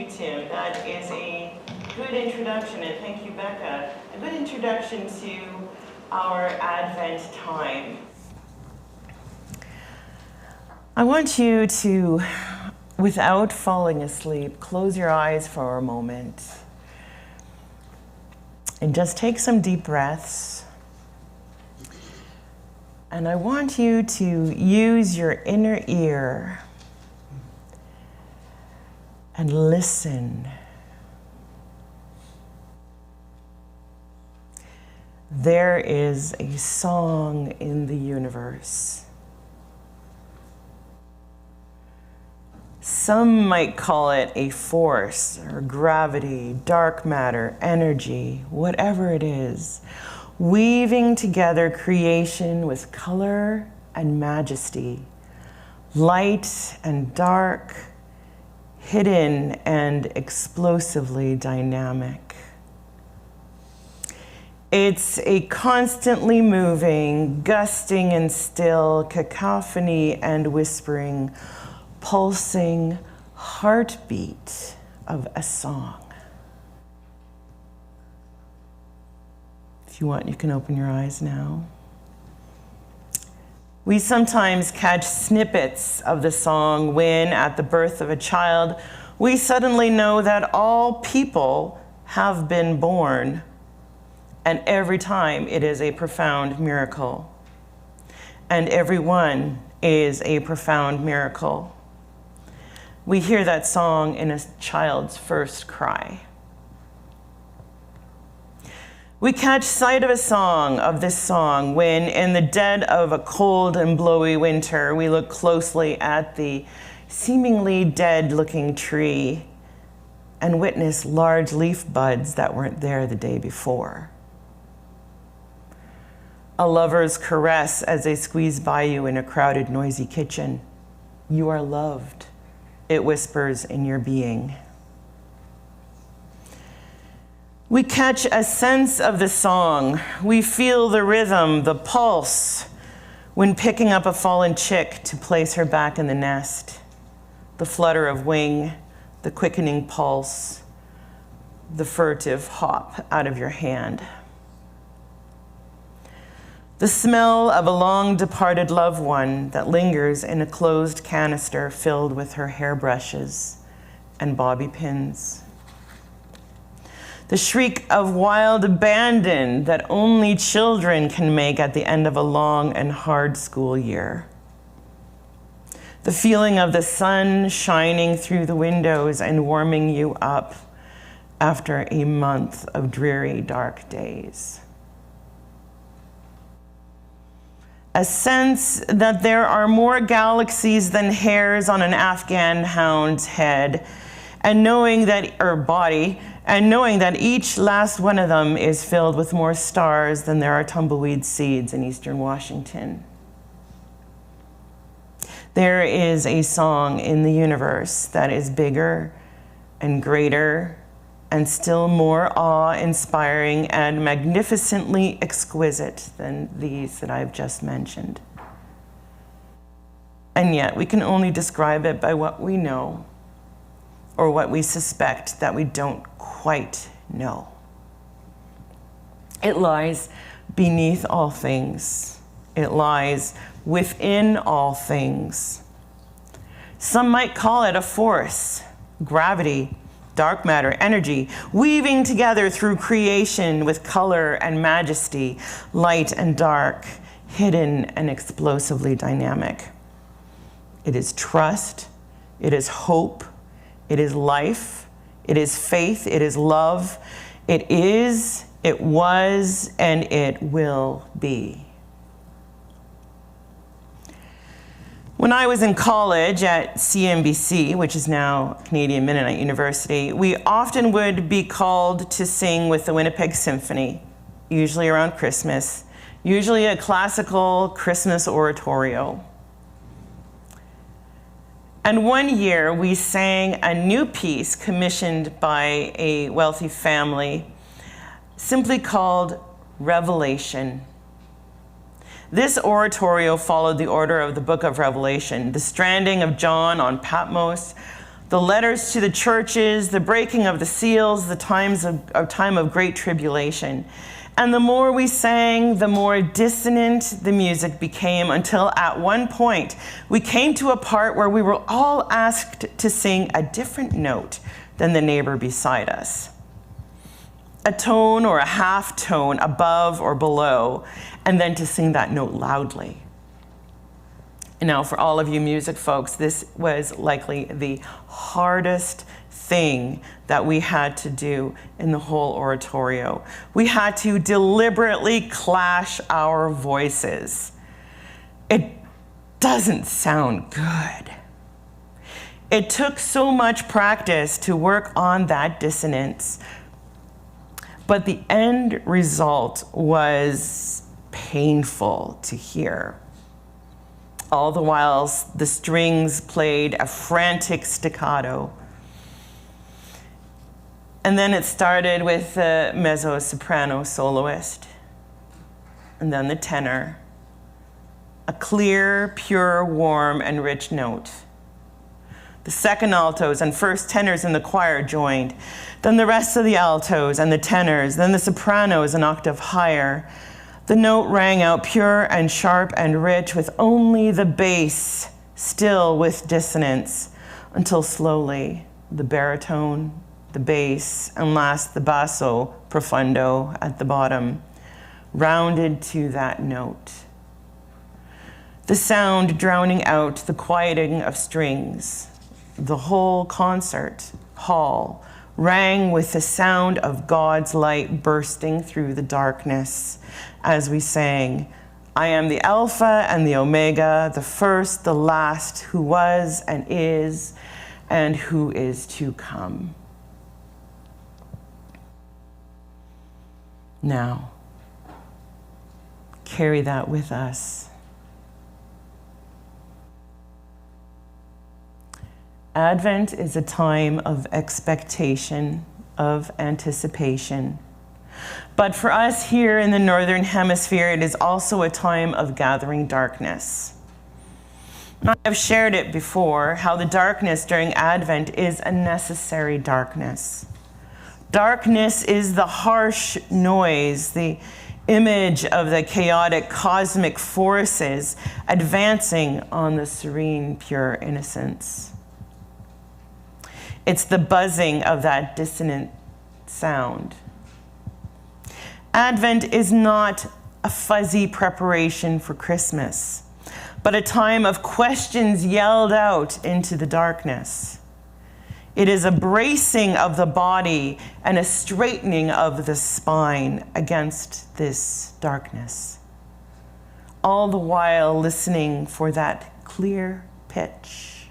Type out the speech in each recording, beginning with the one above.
you, Tim. That is a good introduction, and thank you, Becca. A good introduction to our Advent time. I want you to, without falling asleep, close your eyes for a moment and just take some deep breaths. And I want you to use your inner ear and listen. There is a song in the universe. Some might call it a force or gravity, dark matter, energy, whatever it is, weaving together creation with color and majesty, light and dark, hidden and explosively dynamic. It's a constantly moving, gusting and still, cacophony and whispering, pulsing heartbeat of a song. If you want, you can open your eyes now. We sometimes catch snippets of the song when, at the birth of a child, we suddenly know that all people have been born, and every time it is a profound miracle. And everyone is a profound miracle. We hear that song in a child's first cry. We catch sight of this song when, in the dead of a cold and blowy winter, we look closely at the seemingly dead-looking tree and witness large leaf buds that weren't there the day before. A lover's caress as they squeeze by you in a crowded, noisy kitchen. You are loved, it whispers in your being. We catch a sense of the song. We feel the rhythm, the pulse, when picking up a fallen chick to place her back in the nest. The flutter of wing, the quickening pulse, the furtive hop out of your hand. The smell of a long-departed loved one that lingers in a closed canister filled with her hairbrushes and bobby pins. The shriek of wild abandon that only children can make at the end of a long and hard school year. The feeling of the sun shining through the windows and warming you up after a month of dreary, dark days. A sense that there are more galaxies than hairs on an Afghan hound's head, and knowing that each last one of them is filled with more stars than there are tumbleweed seeds in eastern Washington. There is a song in the universe that is bigger and greater and still more awe-inspiring and magnificently exquisite than these that I've just mentioned. And yet we can only describe it by what we know or what we suspect that we don't quite know. It lies beneath all things. It lies within all things. Some might call it a force, gravity, dark matter, energy, weaving together through creation with color and majesty, light and dark, hidden and explosively dynamic. It is trust, it is hope, it is life, it is faith, it is love, it is, it was, and it will be. When I was in college at CMBC, which is now Canadian Mennonite University, we often would be called to sing with the Winnipeg Symphony, usually around Christmas, usually a classical Christmas oratorio. And one year we sang a new piece commissioned by a wealthy family, simply called Revelation. This oratorio followed the order of the book of Revelation, the stranding of John on Patmos, the letters to the churches, the breaking of the seals, the time of great tribulation. And the more we sang, the more dissonant the music became, until at one point we came to a part where we were all asked to sing a different note than the neighbor beside us. A tone or a half tone above or below, and then to sing that note loudly. Now, for all of you music folks, this was likely the hardest thing that we had to do in the whole oratorio. We had to deliberately clash our voices. It doesn't sound good. It took so much practice to work on that dissonance, but the end result was painful to hear. All the while, the strings played a frantic staccato. And then it started with the mezzo-soprano soloist, and then the tenor, a clear, pure, warm, and rich note. The second altos and first tenors in the choir joined, then the rest of the altos and the tenors, then the sopranos an octave higher. The note rang out pure and sharp and rich, with only the bass still with dissonance, until slowly the baritone, the bass, and last the basso profundo at the bottom rounded to that note. The sound drowning out the quieting of strings. The whole concert hall rang with the sound of God's light bursting through the darkness as we sang, "I am the Alpha and the Omega, the first, the last, who was and who is to come." Now, carry that with us. Advent is a time of expectation, of anticipation. But for us here in the Northern Hemisphere, it is also a time of gathering darkness. I have shared it before, how the darkness during Advent is a necessary darkness. Darkness is the harsh noise, the image of the chaotic cosmic forces advancing on the serene, pure innocence. It's the buzzing of that dissonant sound. Advent is not a fuzzy preparation for Christmas, but a time of questions yelled out into the darkness. It is a bracing of the body and a straightening of the spine against this darkness, all the while listening for that clear pitch.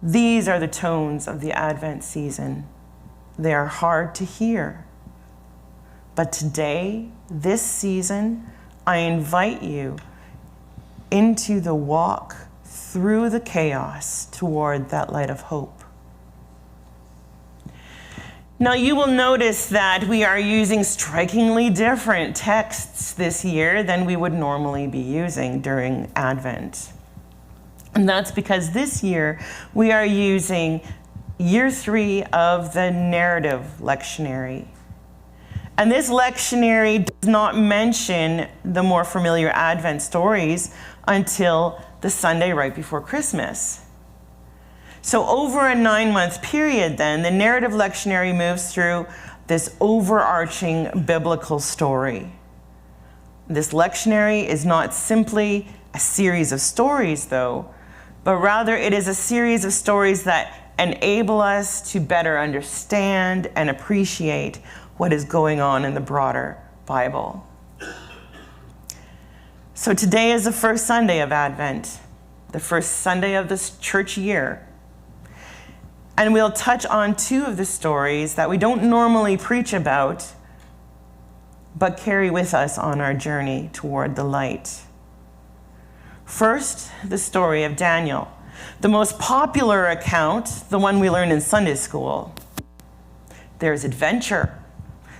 These are the tones of the Advent season. They are hard to hear. But today, this season, I invite you into the walk through the chaos toward that light of hope. Now, you will notice that we are using strikingly different texts this year than we would normally be using during Advent. And that's because this year we are using year 3 of the narrative lectionary. And this lectionary does not mention the more familiar Advent stories until the Sunday right before Christmas. So over a 9-month period then, the narrative lectionary moves through this overarching biblical story. This lectionary is not simply a series of stories though, but rather it is a series of stories that enable us to better understand and appreciate what is going on in the broader Bible. So today is the first Sunday of Advent, the first Sunday of this church year. And we'll touch on 2 of the stories that we don't normally preach about, but carry with us on our journey toward the light. First, the story of Daniel, the most popular account, the one we learn in Sunday school. There's adventure,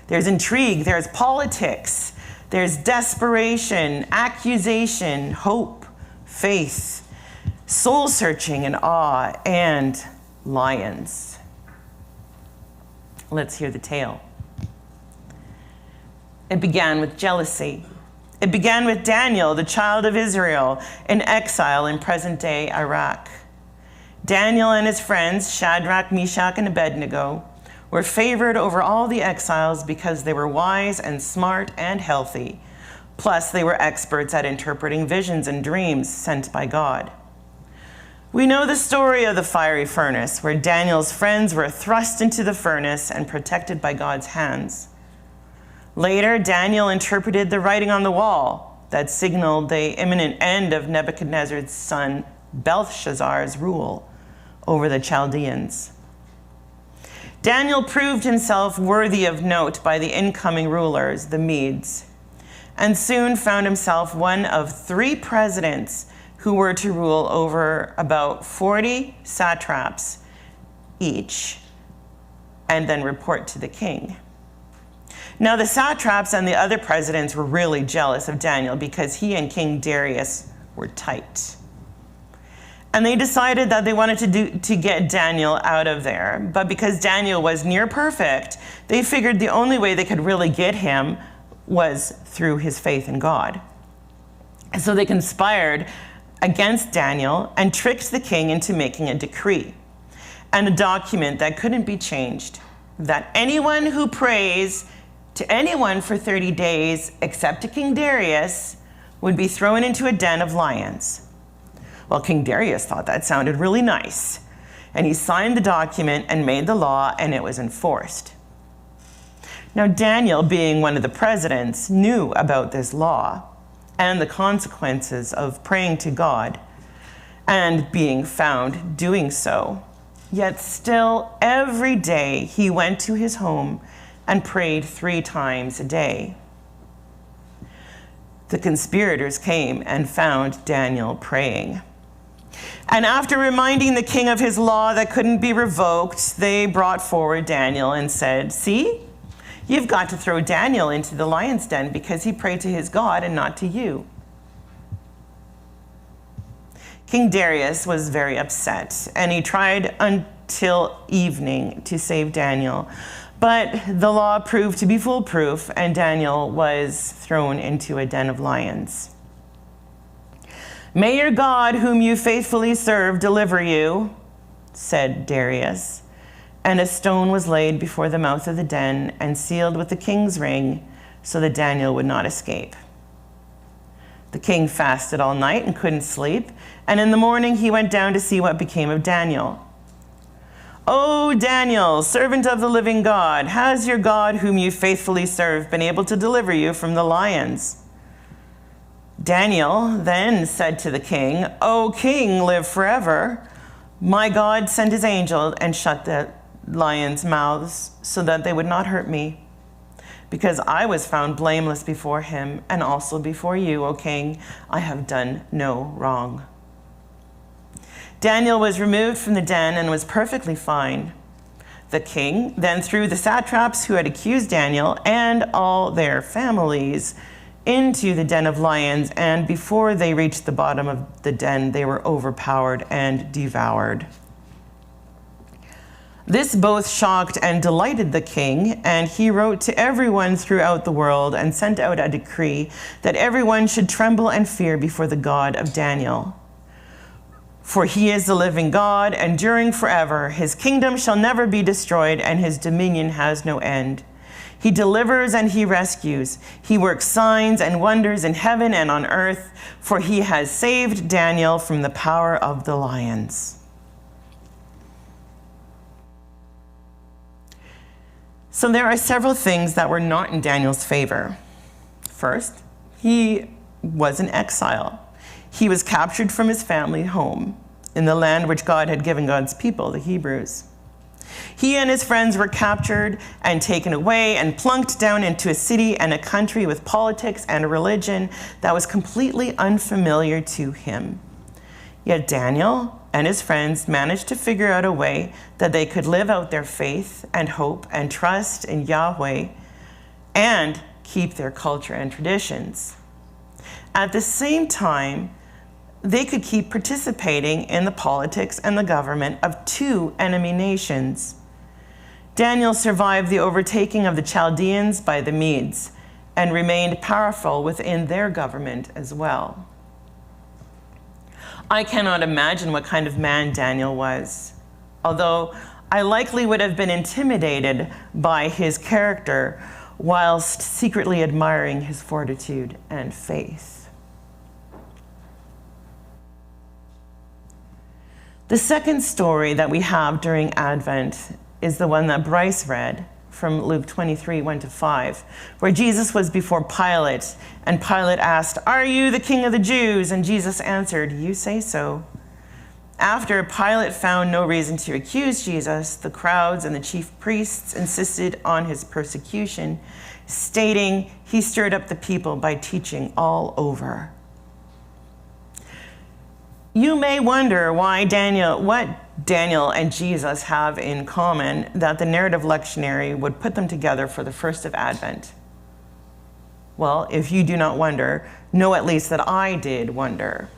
there's intrigue, there's politics, there's desperation, accusation, hope, faith, soul-searching and awe, and lions. Let's hear the tale. It began with jealousy. It began with Daniel, the child of Israel, in exile in present-day Iraq. Daniel and his friends, Shadrach, Meshach, and Abednego, were favored over all the exiles because they were wise and smart and healthy. Plus, they were experts at interpreting visions and dreams sent by God. We know the story of the fiery furnace, where Daniel's friends were thrust into the furnace and protected by God's hands. Later, Daniel interpreted the writing on the wall that signaled the imminent end of Nebuchadnezzar's son Belshazzar's rule over the Chaldeans. Daniel proved himself worthy of note by the incoming rulers, the Medes, and soon found himself one of 3 presidents who were to rule over about 40 satraps each, and then report to the king. Now, the satraps and the other presidents were really jealous of Daniel because he and King Darius were tight. And they decided that they wanted to get Daniel out of there. But because Daniel was near perfect, they figured the only way they could really get him was through his faith in God. And so they conspired against Daniel and tricked the king into making a decree and a document that couldn't be changed, that anyone who prays to anyone for 30 days, except to King Darius, would be thrown into a den of lions. Well, King Darius thought that sounded really nice, and he signed the document and made the law, and it was enforced. Now, Daniel, being one of the presidents, knew about this law and the consequences of praying to God and being found doing so. Yet still, every day he went to his home and prayed 3 times a day. The conspirators came and found Daniel praying. And after reminding the king of his law that couldn't be revoked, they brought forward Daniel and said, "See, you've got to throw Daniel into the lion's den because he prayed to his God and not to you." King Darius was very upset, and he tried until evening to save Daniel. But the law proved to be foolproof, and Daniel was thrown into a den of lions. "May your God, whom you faithfully serve, deliver you," said Darius. And a stone was laid before the mouth of the den and sealed with the king's ring so that Daniel would not escape. The king fasted all night and couldn't sleep, and in the morning he went down to see what became of Daniel. "O Daniel, servant of the living God, has your God, whom you faithfully serve, been able to deliver you from the lions?" Daniel then said to the king, "O king, live forever. My God sent his angel and shut the lions' mouths so that they would not hurt me, because I was found blameless before him, and also before you, O king. I have done no wrong." Daniel was removed from the den and was perfectly fine. The king then threw the satraps who had accused Daniel and all their families into the den of lions, and before they reached the bottom of the den, they were overpowered and devoured. This both shocked and delighted the king, and he wrote to everyone throughout the world and sent out a decree that everyone should tremble and fear before the God of Daniel. For he is the living God, enduring forever. His kingdom shall never be destroyed, and his dominion has no end. He delivers and he rescues. He works signs and wonders in heaven and on earth, for he has saved Daniel from the power of the lions. So there are several things that were not in Daniel's favor. First, he was in exile. He was captured from his family home in the land which God had given God's people, the Hebrews. He and his friends were captured and taken away and plunked down into a city and a country with politics and a religion that was completely unfamiliar to him. Yet Daniel and his friends managed to figure out a way that they could live out their faith and hope and trust in Yahweh and keep their culture and traditions. At the same time, they could keep participating in the politics and the government of two enemy nations. Daniel survived the overtaking of the Chaldeans by the Medes and remained powerful within their government as well. I cannot imagine what kind of man Daniel was, although I likely would have been intimidated by his character whilst secretly admiring his fortitude and faith. The second story that we have during Advent is the one that Bryce read from Luke 23, 1-5, where Jesus was before Pilate, and Pilate asked, "Are you the king of the Jews?" And Jesus answered, "You say so." After Pilate found no reason to accuse Jesus, the crowds and the chief priests insisted on his persecution, stating he stirred up the people by teaching all over. You may wonder what Daniel and Jesus have in common that the narrative lectionary would put them together for the first of Advent. Well, if you do not wonder, know at least that I did wonder.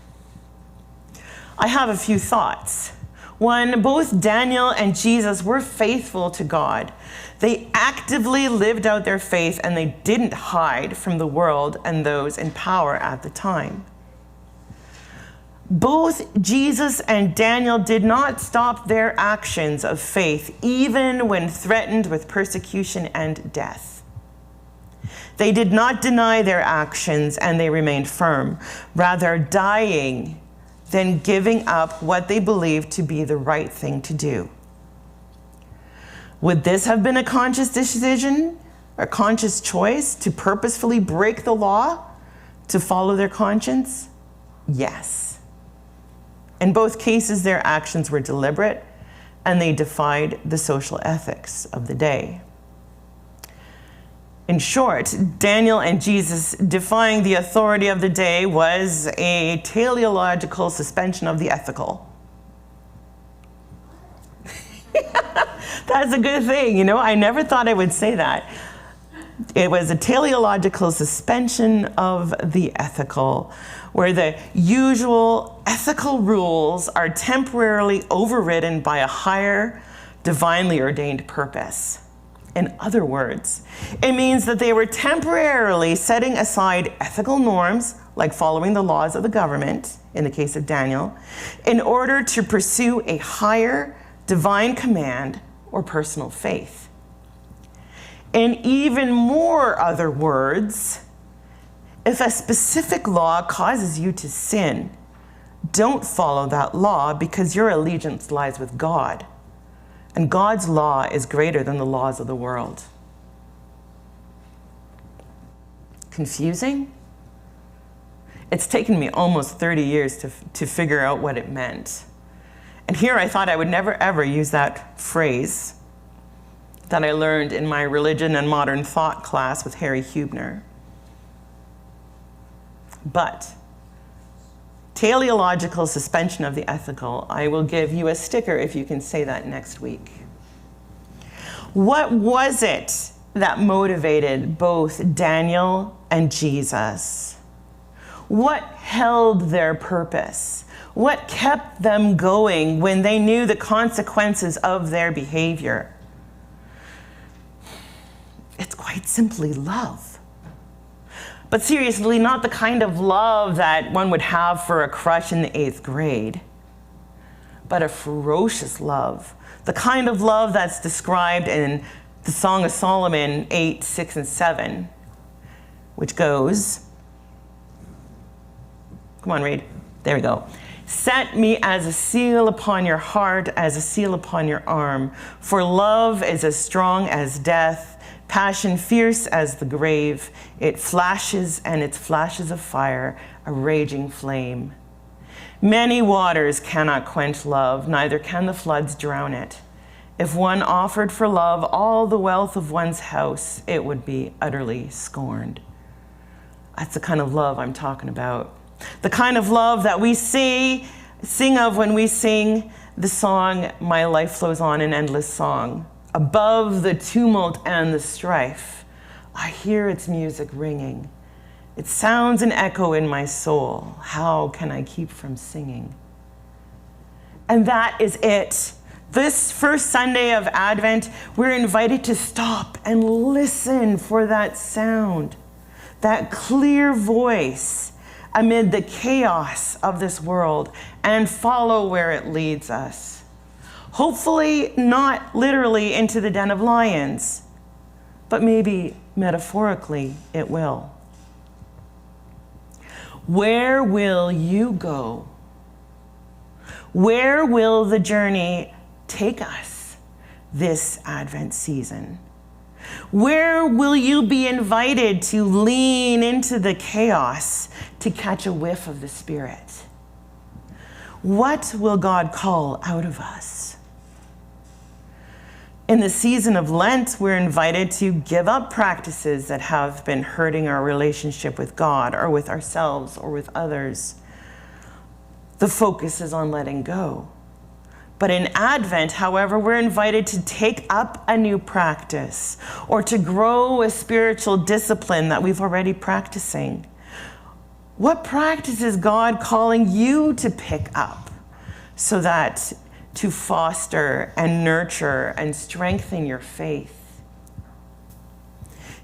I have a few thoughts. One, both Daniel and Jesus were faithful to God. They actively lived out their faith, and they didn't hide from the world and those in power at the time. Both Jesus and Daniel did not stop their actions of faith, even when threatened with persecution and death. They did not deny their actions, and they remained firm, rather dying than giving up what they believed to be the right thing to do. Would this have been a conscious decision, a conscious choice to purposefully break the law, to follow their conscience? Yes. In both cases, their actions were deliberate, and they defied the social ethics of the day. In short, Daniel and Jesus defying the authority of the day was a teleological suspension of the ethical. That's a good thing, you know? I never thought I would say that. It was a teleological suspension of the ethical, where the usual ethical rules are temporarily overridden by a higher, divinely ordained purpose. In other words, it means that they were temporarily setting aside ethical norms, like following the laws of the government, in the case of Daniel, in order to pursue a higher divine command or personal faith. In even more other words, if a specific law causes you to sin, don't follow that law, because your allegiance lies with God. And God's law is greater than the laws of the world. Confusing? It's taken me almost 30 years to figure out what it meant. And here I thought I would never ever use that phrase that I learned in my religion and modern thought class with Harry Hubner. But teleological suspension of the ethical, I will give you a sticker if you can say that next week. What was it that motivated both Daniel and Jesus? What held their purpose? What kept them going when they knew the consequences of their behavior? It's quite simply love. But seriously, not the kind of love that one would have for a crush in the 8th grade, but a ferocious love. The kind of love that's described in the Song of Solomon 8, 6, and 7, which goes, come on, read. There we go. Set me as a seal upon your heart, as a seal upon your arm. For love is as strong as death, passion fierce as the grave. It flashes, and its flashes of fire, a raging flame. Many waters cannot quench love, neither can the floods drown it. If one offered for love all the wealth of one's house, it would be utterly scorned. That's the kind of love I'm talking about. The kind of love that we sing of when we sing the song, My Life Flows On, an Endless Song. Above the tumult and the strife, I hear its music ringing, It sounds an echo in my soul. How can I keep from singing? And that is it. This first Sunday of Advent, we're invited to stop and listen for that sound, that clear voice amid the chaos of this world, and follow where it leads us. Hopefully not literally into the den of lions, but maybe metaphorically it will. Where will you go? Where will the journey take us this Advent season? Where will you be invited to lean into the chaos to catch a whiff of the Spirit? What will God call out of us? In the season of Lent, we're invited to give up practices that have been hurting our relationship with God or with ourselves or with others. The focus is on letting go. But in Advent, however, we're invited to take up a new practice or to grow a spiritual discipline that we've already practicing. What practice is God calling you to pick up so that to foster and nurture and strengthen your faith?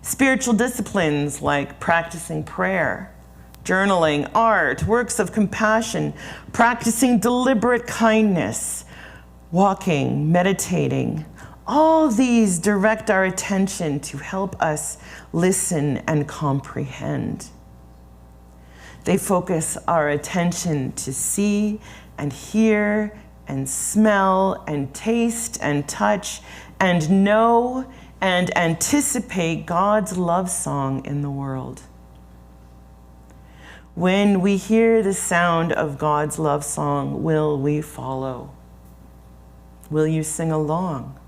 Spiritual disciplines like practicing prayer, journaling, art, works of compassion, practicing deliberate kindness, walking, meditating, all these direct our attention to help us listen and comprehend. They focus our attention to see and hear and smell and taste and touch and know and anticipate God's love song in the world. When we hear the sound of God's love song, will we follow? Will you sing along?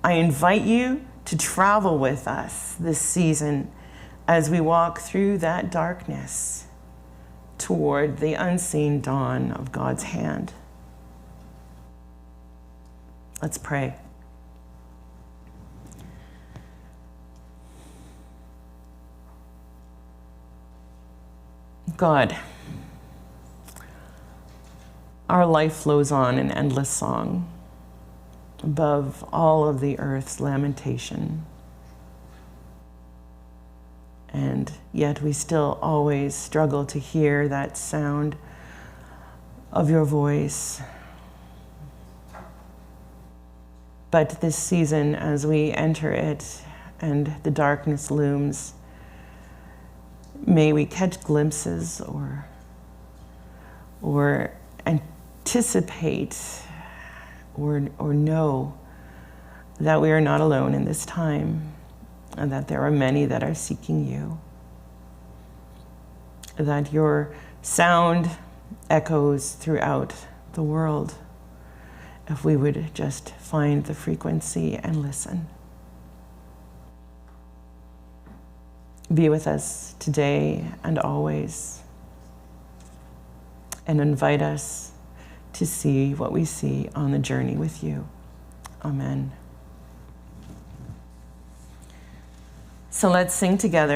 I invite you to travel with us this season as we walk through that darkness toward the unseen dawn of God's hand. Let's pray. God, our life flows on in endless song above all of the earth's lamentation. And yet we still always struggle to hear that sound of your voice. But this season, as we enter it and the darkness looms, may we catch glimpses or anticipate or know that we are not alone in this time, and that there are many that are seeking you, that your sound echoes throughout the world, if we would just find the frequency and listen. Be with us today and always, and invite us to see what we see on the journey with you. Amen. So let's sing together.